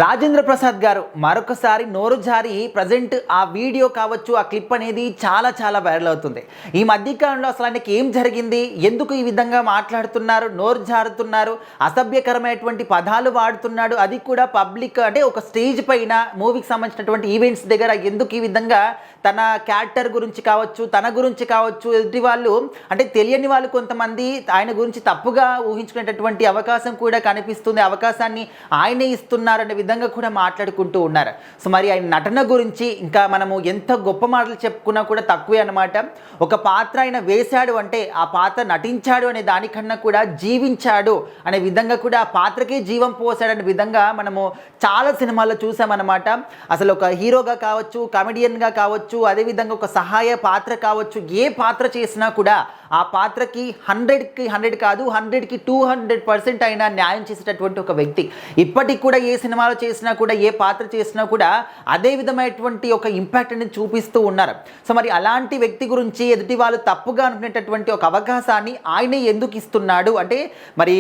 రాజేంద్ర ప్రసాద్ గారు మరొకసారి నోరు జారి ప్రజెంట్ ఆ వీడియో కావచ్చు, ఆ క్లిప్ అనేది చాలా వైరల్ అవుతుంది. ఈ మధ్యకాలంలో అసలు ఆయనకి ఏం జరిగింది, ఎందుకు ఈ విధంగా మాట్లాడుతున్నారు, నోరు జారుతున్నారు, అసభ్యకరమైనటువంటి పదాలు వాడుతున్నాడు, అది కూడా పబ్లిక్ అంటే ఒక స్టేజ్ పైన మూవీకి సంబంధించినటువంటి ఈవెంట్స్ దగ్గర ఎందుకు ఈ విధంగా తన క్యారెక్టర్ గురించి కావచ్చు, తన గురించి కావచ్చు, ఎదుటి వాళ్ళు అంటే తెలియని వాళ్ళు కొంతమంది ఆయన గురించి తప్పుగా ఊహించుకునేటటువంటి అవకాశం కూడా కనిపిస్తుంది. అవకాశాన్ని ఆయనే ఇస్తున్నారనే విధంగా కూడా మాట్లాడుకుంటూ ఉన్నారు. సో మరి ఆయన నటన గురించి ఇంకా మనము ఎంత గొప్ప మాటలు చెప్పుకున్నా కూడా తక్కువే అన్నమాట. ఒక పాత్ర ఆయన వేశాడు అంటే ఆ పాత్ర నటించాడు అనే దానికన్నా కూడా జీవించాడు అనే విధంగా కూడా ఆ పాత్రకే జీవం పోసాడనే విధంగా మనము చాలా సినిమాల్లో చూసామన్నమాట. అసలు ఒక హీరోగా కావచ్చు, కామెడియన్గా కావచ్చు, అదేవిధంగా ఒక సహాయ పాత్ర కావచ్చు, ఏ పాత్ర చేసినా కూడా ఆ పాత్రకి 100కి 100 కాదు, 100కి 200% అయినా న్యాయం చేసేటటువంటి ఒక వ్యక్తి. ఇప్పటికి కూడా ఏ సినిమాలో చేసినా కూడా, ఏ పాత్ర చేసినా కూడా అదే విధమైనటువంటి ఒక ఇంపాక్ట్ అనేది చూపిస్తూ ఉన్నారు. సో మరి అలాంటి వ్యక్తి గురించి ఎదుటి వాళ్ళు తప్పుగా అనుకునేటటువంటి ఒక అవకాశాన్ని ఆయనే ఎందుకు ఇస్తున్నాడు అంటే, మరి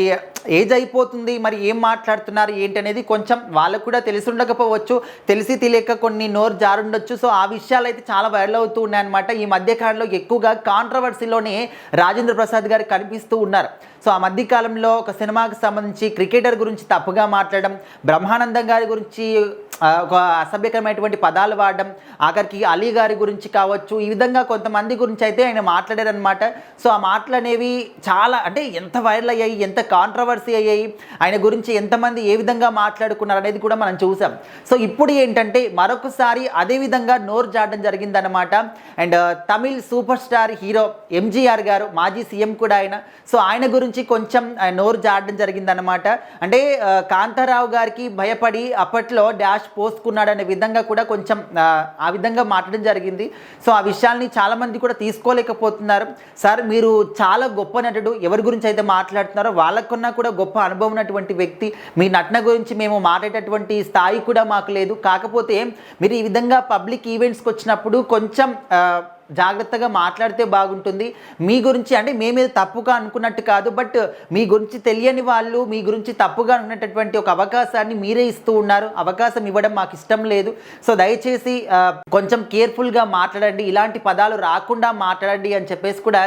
ఏజ్ అయిపోతుంది, మరి ఏం మాట్లాడుతున్నారు ఏంటి అనేది కొంచెం వాళ్ళకు కూడా తెలిసి ఉండకపోవచ్చు, తెలిసి తెలియక కొన్ని నోరు జారుండొచ్చు. సో ఆ విషయాలు అయితే చాలా వైరల్ అవుతూ ఉన్నాయన్నమాట. ఈ మధ్యకాలంలో ఎక్కువగా కాంట్రవర్సీలోనే రాజేంద్ర ప్రసాద్ గారు కనిపిస్తూ ఉన్నారు. సో ఆ మధ్యకాలంలో ఒక సినిమాకి సంబంధించి క్రికెటర్ గురించి తప్పుగా మాట్లాడడం, బ్రహ్మానందం గారి గురించి ఒక అసభ్యకరమైనటువంటి పదాలు వాడడం, ఆఖరికి అలీ గారి గురించి కావచ్చు, ఈ విధంగా కొంతమంది గురించి అయితే ఆయన మాట్లాడారనమాట. సో ఆ మాటలు అనేవి చాలా అంటే ఎంత వైరల్ అయ్యాయి, ఎంత కాంట్రవర్సీ అయ్యాయి, ఆయన గురించి ఎంతమంది ఏ విధంగా మాట్లాడుకున్నారు అనేది కూడా మనం చూసాం. సో ఇప్పుడు ఏంటంటే మరొకసారి అదే విధంగా నోరు జాడడం జరిగిందనమాట. And Tamil super star hero MGR గారు, మాజీ సీఎం కూడా ఆయన, సో ఆయన గురించి కొంచెం నోరు జాడడం జరిగిందనమాట. అంటే కాంతారావు గారికి భయపడి అప్పట్లో డాష్ పోసుకున్నాడనే విధంగా కూడా కొంచెం ఆ విధంగా మాట్లాడడం జరిగింది. సో ఆ విషయాల్ని చాలామంది కూడా తీసుకోలేకపోతున్నారు. సార్ మీరు చాలా గొప్ప నటుడు, ఎవరి గురించి అయితే మాట్లాడుతున్నారో వాళ్ళకున్నా కూడా గొప్ప అనుభవం ఉన్నటువంటి వ్యక్తి, మీ నటన గురించి మేము మాట్లాడేటటువంటి స్థాయి కూడా మాకు లేదు. కాకపోతే మీరు ఈ విధంగా పబ్లిక్ ఈవెంట్స్కి వచ్చినప్పుడు కొంచెం జాగ్రత్తగా మాట్లాడితే బాగుంటుంది. మీ గురించి అంటే మేమేదో తప్పుగా అనుకున్నట్టు కాదు, బట్ మీ గురించి తెలియని వాళ్ళు మీ గురించి తప్పుగా అనుకునేటటువంటి ఒక అవకాశాన్ని మీరే ఇస్తూ ఉన్నారు. అవకాశం ఇవ్వడం మాకు ఇష్టం లేదు. సో దయచేసి కొంచెం కేర్ఫుల్గా మాట్లాడండి, ఇలాంటి పదాలు రాకుండా మాట్లాడండి అని చెప్పేసి కూడా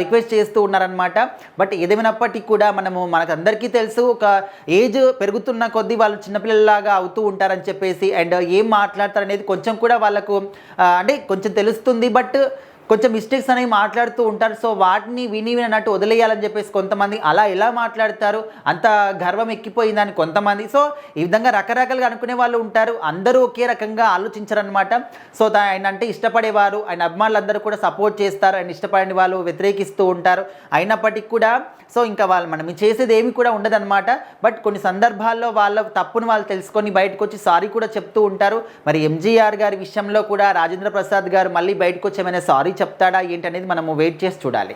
రిక్వెస్ట్ చేస్తూ ఉన్నారనమాట. బట్ ఏదేమైనప్పటికీ కూడా మనకు అందరికీ తెలుసు, ఒక ఏజ్ పెరుగుతున్న కొద్దీ వాళ్ళు చిన్నపిల్లలాగా అవుతూ ఉంటారని చెప్పేసి, అండ్ ఏం మాట్లాడతారు అనేది కొంచెం కూడా వాళ్ళకు అంటే కొంచెం తెలుస్తుంది. బట్ కొంచెం మిస్టేక్స్ అనేవి మాట్లాడుతూ ఉంటారు. సో వాటిని వినట్టు వదిలేయాలని చెప్పేసి కొంతమంది అలా ఎలా మాట్లాడతారు, అంత గర్వం ఎక్కిపోయిందని కొంతమంది. సో ఈ విధంగా రకరకాలుగా అనుకునే వాళ్ళు ఉంటారు. అందరూ ఒకే రకంగా ఆలోచించరనమాట. సో ఆయన అంటే ఇష్టపడేవారు, ఆయన అభిమానులందరూ కూడా సపోర్ట్ చేస్తారు, ఆయన ఇష్టపడని వాళ్ళు వ్యతిరేకిస్తూ ఉంటారు. అయినప్పటికీ కూడా సో ఇంకా మనం చేసేది ఏమి కూడా ఉండదన్నమాట. బట్ కొన్ని సందర్భాల్లో వాళ్ళ తప్పును వాళ్ళు తెలుసుకొని బయటకు వచ్చి సారీ కూడా చెప్తూ ఉంటారు. మరి ఎంజీఆర్ గారి విషయంలో కూడా రాజేంద్ర ప్రసాద్ గారు మళ్ళీ బయటకు వచ్చి ఏమైనా సారీ చెప్తాడా ఏంటి అనేది మనము వెయిట్ చేసి చూడాలి.